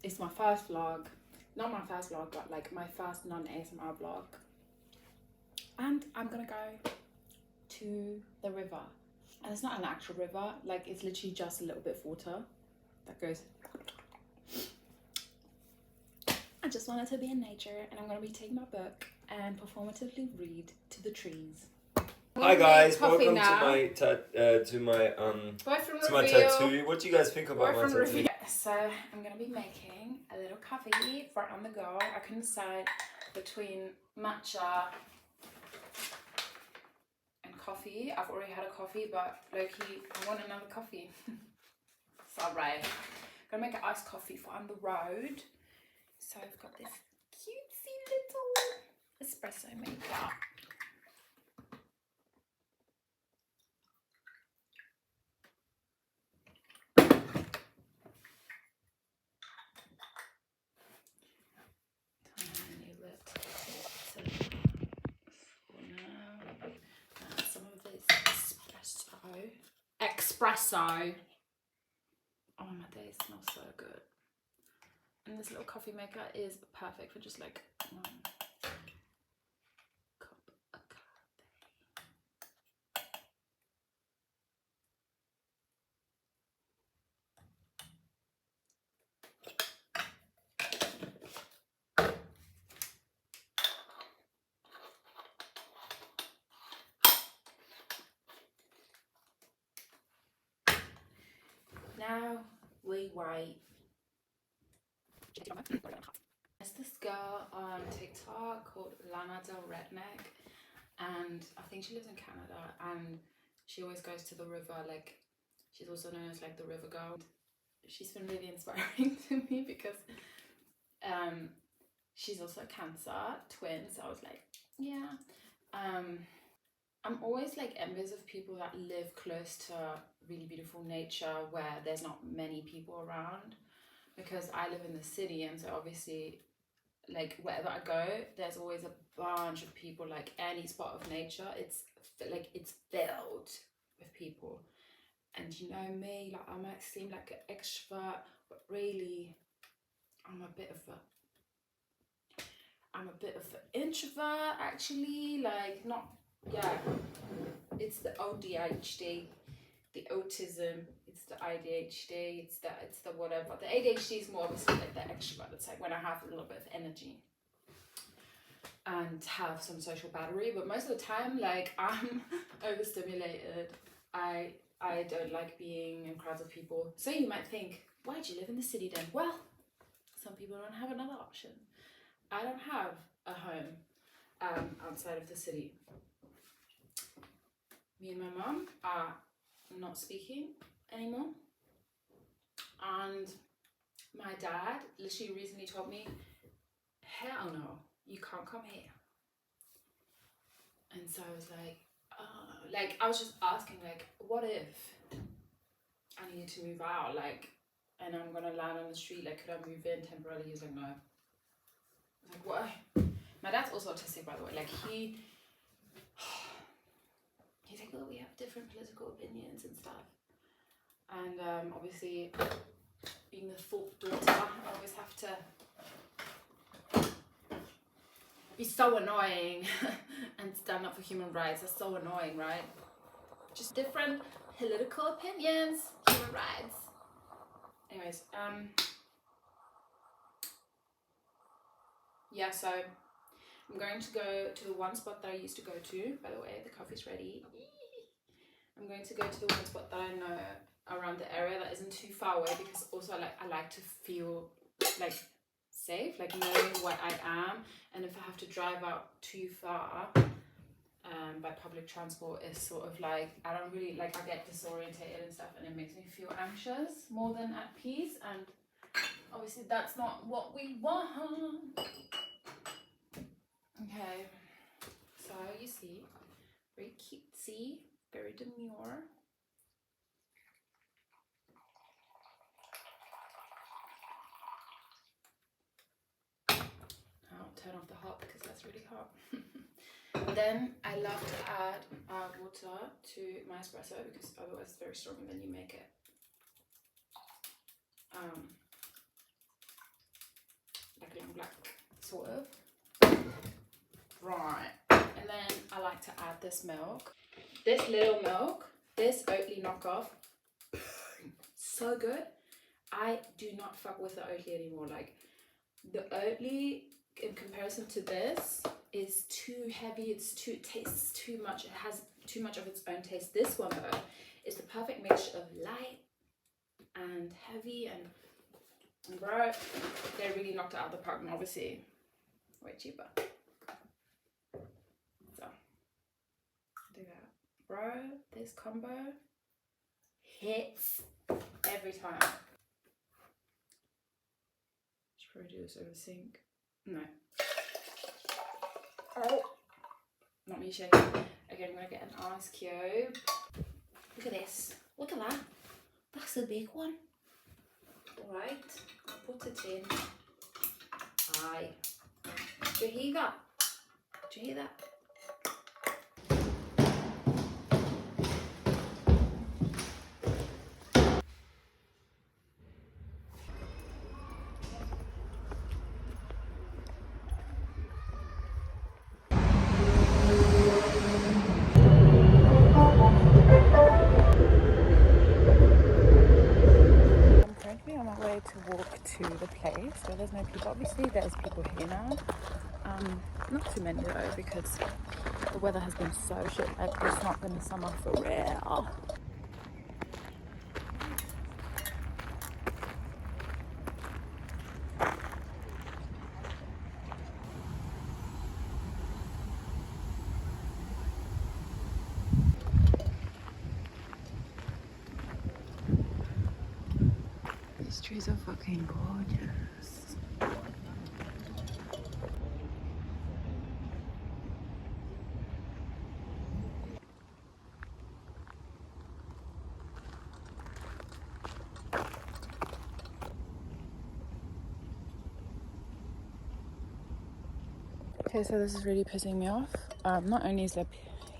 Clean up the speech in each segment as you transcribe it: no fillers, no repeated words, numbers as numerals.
It's my first vlog. Not my first vlog, but like my first non-ASMR vlog. And I'm gonna go to the river. And it's not an actual river, like it's literally just a little bit of water that goes. I just wanted to be in nature, and I'm gonna be taking my book and performatively read to the trees. Hi guys, welcome now. to my Boyfriend tattoo. What do you guys think about my tattoo? Review. So I'm gonna be making a little coffee for on the go. I couldn't decide between matcha and coffee. I've already had a coffee, but low-key, I want another coffee. It's alright. Gonna make an iced coffee for on the road. So I've got this cutesy little espresso maker. Espresso. Oh my days, it smells so good. And this little coffee maker is perfect for just like one cup of coffee. Now we wait. There's this girl on TikTok called Lana Del Redneck, and I think she lives in Canada, and she always goes to the river. Like, she's also known as like the river girl. She's been really inspiring to me because she's also a Cancer twin, so I was like, yeah. I'm always like envious of people that live close to really beautiful nature where there's not many people around, because I live in the city, and so obviously like wherever I go there's always a bunch of people. Like any spot of nature, it's filled with people. And you know me, like I might seem like an extrovert, but really I'm a bit of an introvert actually. Like, not, yeah, it's the ADHD, the autism, it's the ADHD, it's the whatever. The ADHD is more obviously like the extrovert. It's like when I have a little bit of energy and have some social battery, but most of the time, like, I'm overstimulated. I don't like being in crowds of people. So you might think, why do you live in the city then? Well, some people don't have another option. I don't have a home outside of the city. Me and my mom are not speaking anymore, and my dad literally recently told me, hell no, you can't come here. And so I was like, oh, like I was just asking, like, what if I needed to move out, like, and I'm gonna land on the street, like, could I move in temporarily? He was like, no. I was like, what? My dad's also autistic, by the way. Like, he's like, well, we have different political opinions and stuff. And obviously, being the fourth daughter, I always have to be so annoying and stand up for human rights. That's so annoying, right? Just different political opinions, human rights. Anyways, yeah, so I'm going to go to the one spot that I used to go to. By the way, the coffee's ready. I'm going to go to the one spot that I know around the area that isn't too far away, because also I like to feel like safe, like knowing where I am. And if I have to drive out too far by public transport, is sort of like, I don't really, like, I get disorientated and stuff, and it makes me feel anxious more than at peace, and obviously that's not what we want. Okay, so you see, very cutesy, very demure. I'll turn off the hot because that's really hot. Then I love to add water to my espresso, because otherwise it's very strong and then you make it this milk. This little milk, this Oatly knockoff, so good. I do not fuck with the Oatly anymore. Like, the Oatly in comparison to this is too heavy. It tastes too much. It has too much of its own taste. This one though is the perfect mixture of light and heavy, and bro, they really knocked it out of the park. And obviously way cheaper. So do that, bro. This combo hits every time. Should probably do this over the sink. No. Oh, not me shaking. Okay, I'm gonna get an ice cube. Look at this. Look at that. That's a big one. Right. I'll put it in. Aye. Do you hear that? Do you hear that? On my way to walk to the place where there's no people. Obviously there's people here now, not too many though, because the weather has been so shit. Like, it's not gonna summer for real. These trees are fucking gorgeous. Okay, so this is really pissing me off. Not only is there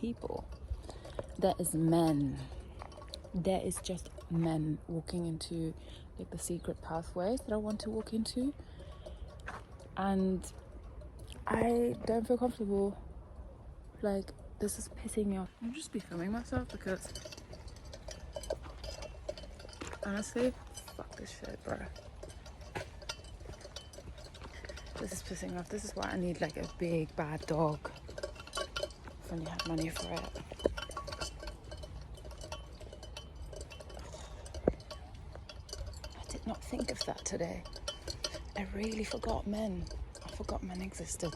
people, there is men. There is just men walking into like the secret pathways that I want to walk into, and I don't feel comfortable. Like, this is pissing me off. I'll just be filming myself because honestly, fuck this shit, bro. This is pissing me off. This is why I need like a big bad dog. If only I had money for it. I did not think of that today. I really forgot men. I forgot men existed.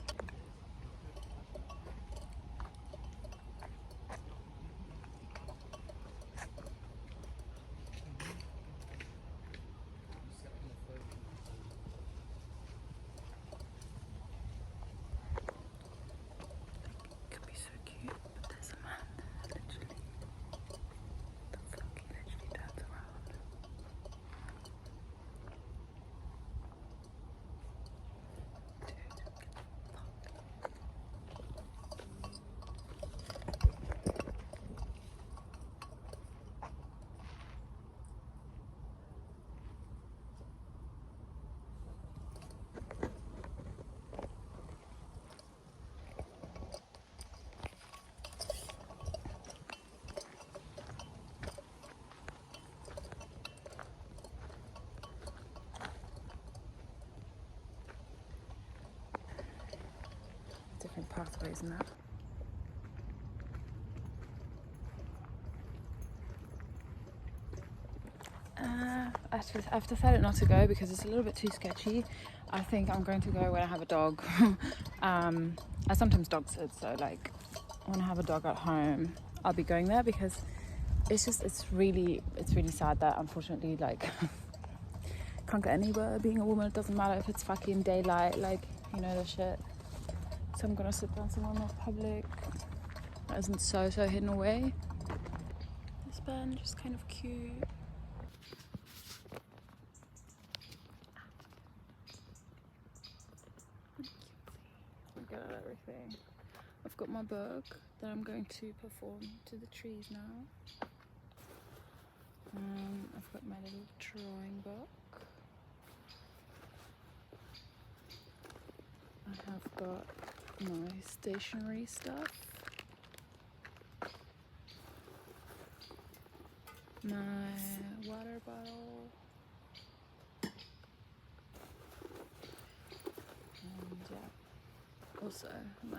Different pathways and that. Actually, I've decided not to go because it's a little bit too sketchy. I think I'm going to go when I have a dog. I sometimes dog sit, so like when I have a dog at home, I'll be going there because it's really sad that unfortunately, like, can't get anywhere being a woman. It doesn't matter if it's fucking daylight, like, you know, the shit. So I'm gonna sit down somewhere more public that isn't so hidden away. This band just kind of cute. Look at everything. I've got my book that I'm going to perform to the trees now. I've got my little drawing book. I have got my stationery stuff. my water bottle. And yeah, also my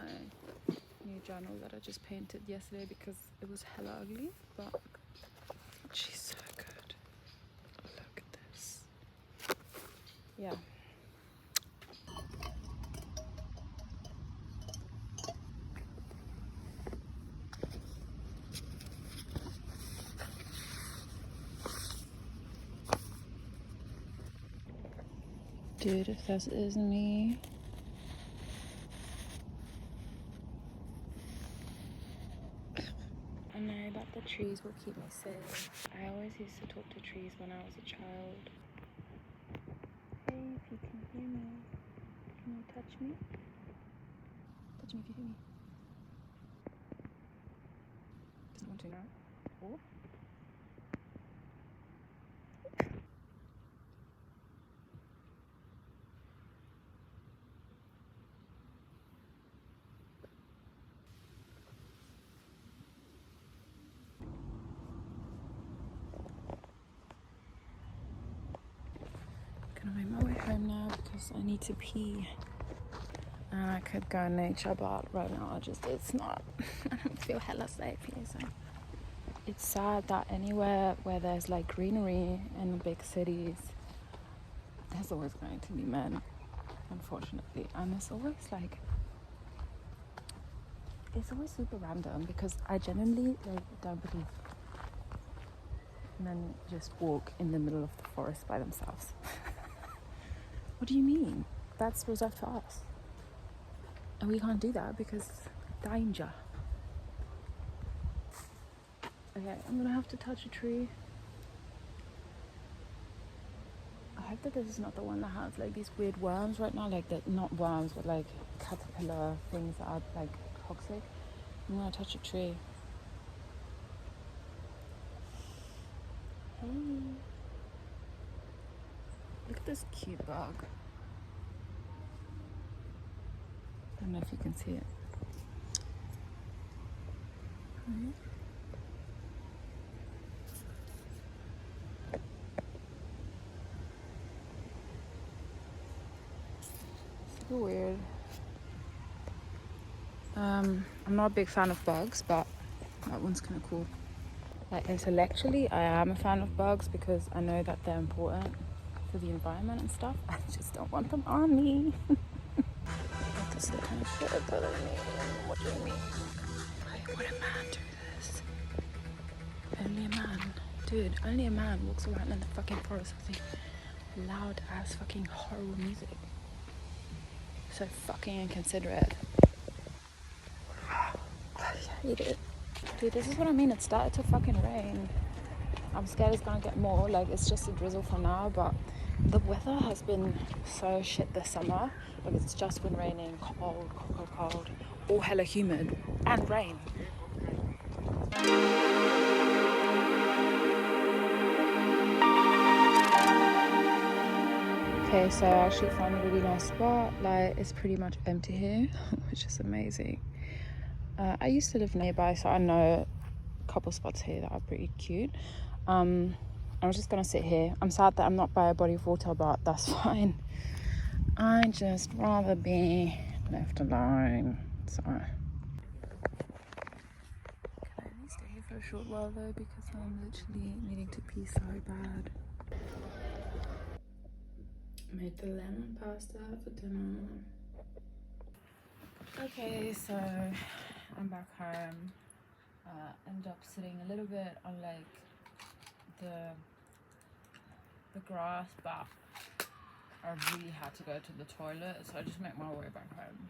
new journal that I just painted yesterday because it was hella ugly, but she's so good. Look at this. Yeah. Dude, if this is me. I know that the trees will keep me safe. I always used to talk to trees when I was a child. Hey, if you can hear me, can you touch me? Touch me if you hear me. Doesn't want to now. Oh. Gonna make my way home now because I need to pee. And I could go in nature, but right now it's not. I don't feel hella safe here, so. It's sad that anywhere where there's like greenery in the big cities, there's always going to be men, unfortunately. And it's always super random because I genuinely don't believe men just walk in the middle of the forest by themselves. What do you mean? That's reserved for us. And we can't do that because danger. Okay, I'm gonna have to touch a tree. I hope that this is not the one that has like these weird worms right now, like not worms, but like caterpillar things that are like toxic. I'm gonna touch a tree. Hey. Look at this cute bug. I don't know if you can see it. Super weird. I'm not a big fan of bugs, but that one's kind of cool. Like intellectually, I am a fan of bugs because I know that they're important for the environment and stuff. I just don't want them on me. This is the kind of shit that bothers me. What do you mean? Like, would a man do this? Only a man. Dude, only a man walks around in the fucking forest with loud ass fucking horrible music. So fucking inconsiderate. I hate it. Dude, this is what I mean. It started to fucking rain. I'm scared it's gonna get more. Like, it's just a drizzle for now, but the weather has been so shit this summer. Like, it's just been raining, cold, all hella humid, and rain. Okay, so I actually found a really nice spot. Like, it's pretty much empty here, which is amazing. I used to live nearby, so I know a couple spots here that are pretty cute. I'm just gonna sit here. I'm sad that I'm not by a body of water, but that's fine. I just rather be left alone. So can I only stay here for a short while though, because I'm literally needing to pee so bad. Made the lemon pasta for dinner. Okay, so I'm back home. Ended up sitting a little bit on like the grass, but I really had to go to the toilet, so I just made my way back home.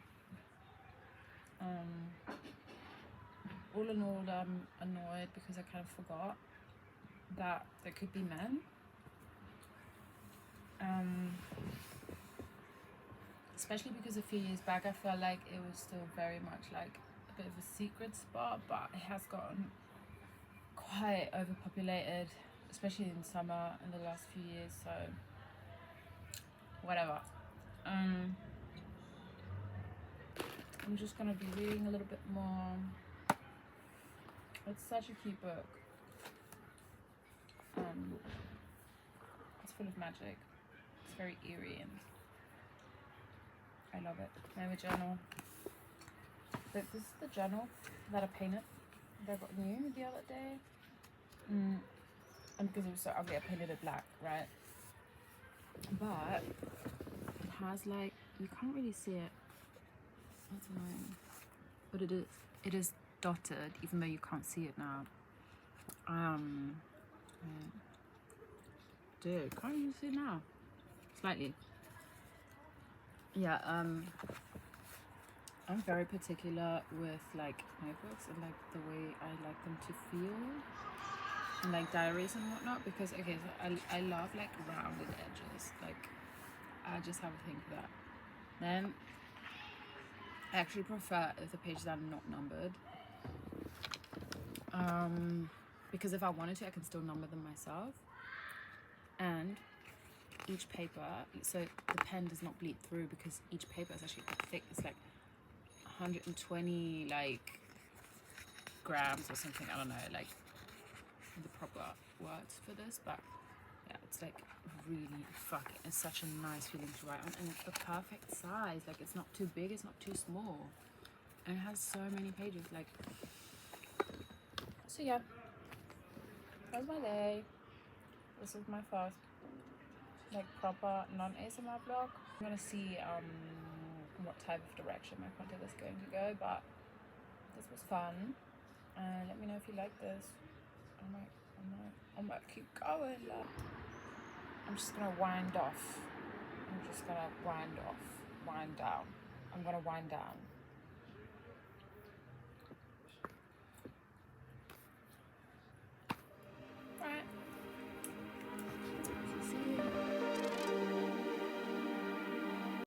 All in all, I'm annoyed because I kind of forgot that there could be men. Especially because a few years back I felt like it was still very much like a bit of a secret spot, but it has gotten quite overpopulated, especially in summer in the last few years, so whatever. I'm just gonna be reading a little bit more. It's such a cute book. It's full of magic. It's very eerie and I love it. Now a journal. This is the journal that I painted. That I got new the other day. And because it was so ugly, I painted it black, right? But it has like, you can't really see it. That's annoying. But it is dotted, even though you can't see it now. Dude, can't you see it now? Slightly. Yeah, I'm very particular with like notebooks and like the way I like them to feel, and like diaries and whatnot, because okay, so I love like rounded edges, like I just have a thing for that. Then I actually prefer if the pages are not numbered, because if I wanted to I can still number them myself, and each paper, so the pen does not bleed through because each paper is actually quite thick. It's like 120 like grams or something, I don't know like the proper words for this, but yeah, it's like really fucking, it's such a nice feeling to write on, and it's the perfect size, like it's not too big, it's not too small, and it has so many pages, like, so yeah, that was my day. This is my first like proper non-ASMR vlog. I'm gonna see what type of direction my content is going to go, but this was fun, and let me know if you like this. I might keep going. I'm just gonna wind off. I'm just gonna wind down. I'm gonna wind down.